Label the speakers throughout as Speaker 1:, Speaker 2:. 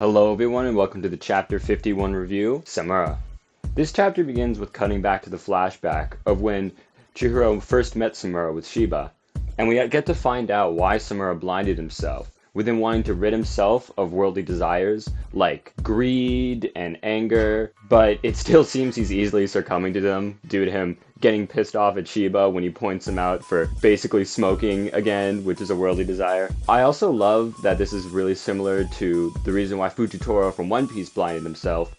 Speaker 1: Hello everyone and welcome to the Chapter 51 review, Samura. This chapter begins with cutting back to the flashback of when Chihiro first met Samura with Shiba, and we get to find out why Samura blinded himself, with him wanting to rid himself of worldly desires like greed and anger, but it still seems he's easily succumbing to them due to him getting pissed off at Shiba when he points him out for basically smoking again, which is a worldly desire. I also love that this is really similar to the reason why Fujitora from One Piece blinded himself,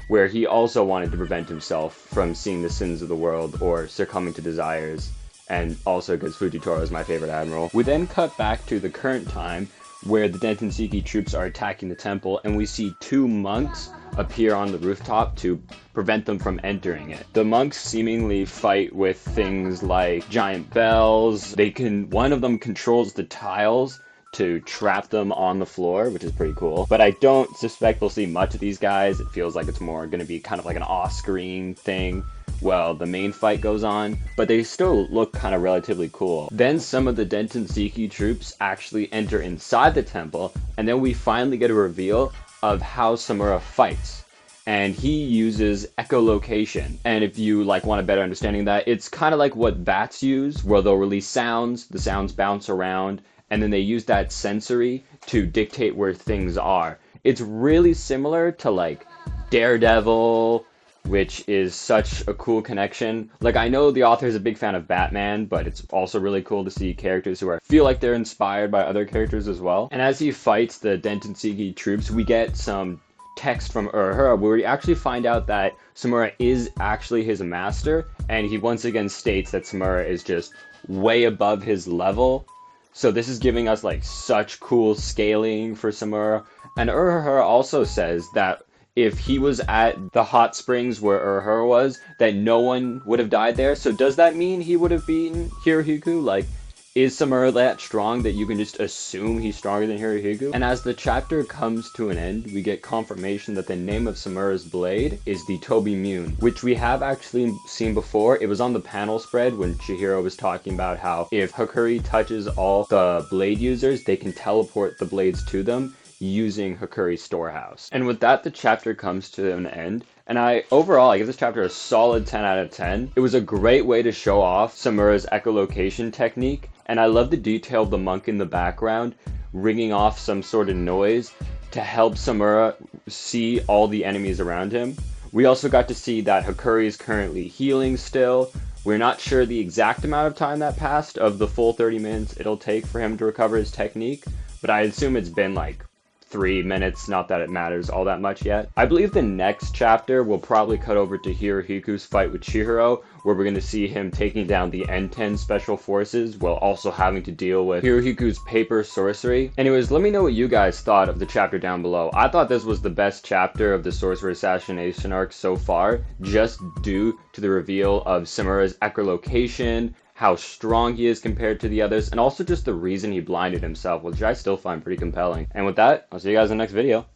Speaker 1: where he also wanted to prevent himself from seeing the sins of the world or succumbing to desires, and also because Fujitora is my favorite admiral. We then cut back to the current time, where the Dentenseki troops are attacking the temple, and we see two monks appear on the rooftop to prevent them from entering it. The monks seemingly fight with things like giant bells. One of them controls the tiles to trap them on the floor, which is pretty cool. But I don't suspect we'll see much of these guys. It feels like it's more going to be kind of like an off-screen thing while the main fight goes on, but they still look kind of relatively cool. Then some of the Dentenseki troops actually enter inside the temple, and then we finally get a reveal of how Samura fights. And he uses echolocation. And if you want a better understanding of that, it's kind of like what bats use, where they'll release sounds, the sounds bounce around, and then they use that sensory to dictate where things are. It's really similar to Daredevil, which is such a cool connection. I know the author is a big fan of Batman, but it's also really cool to see characters who feel like they're inspired by other characters as well. And as he fights the Dentenseki troops, we get some text from Urahara where we actually find out that Samura is actually his master, and he once again states that Samura is just way above his level. So this is giving us such cool scaling for Samura. And Urahara also says that if he was at the hot springs where Urahara was, that no one would have died there. So does that mean he would have beaten Hirohiko? Is Samura that strong that you can just assume he's stronger than Hirohiko? And as the chapter comes to an end, we get confirmation that the name of Samura's blade is the Toby Mune, which we have actually seen before. It was on the panel spread when Chihiro was talking about how if Hakuri touches all the blade users, they can teleport the blades to them using Hakuri's storehouse. And with that, the chapter comes to an end. And overall, I give this chapter a solid 10 out of 10. It was a great way to show off Samura's echolocation technique. And I love the detail of the monk in the background ringing off some sort of noise to help Samura see all the enemies around him. We also got to see that Hakuri is currently healing still. We're not sure the exact amount of time that passed of the full 30 minutes it'll take for him to recover his technique, but I assume it's been 3 minutes, not that it matters all that much yet. I believe the next chapter will probably cut over to Hirohiko's fight with Chihiro, where we're going to see him taking down the N10 special forces while also having to deal with Hirohiko's paper sorcery. Anyways, let me know what you guys thought of the chapter down below. I thought this was the best chapter of the Sorcerer Assassination arc so far, just due to the reveal of Samura's echolocation, how strong he is compared to the others, and also just the reason he blinded himself, which I still find pretty compelling. And with that, I'll see you guys in the next video.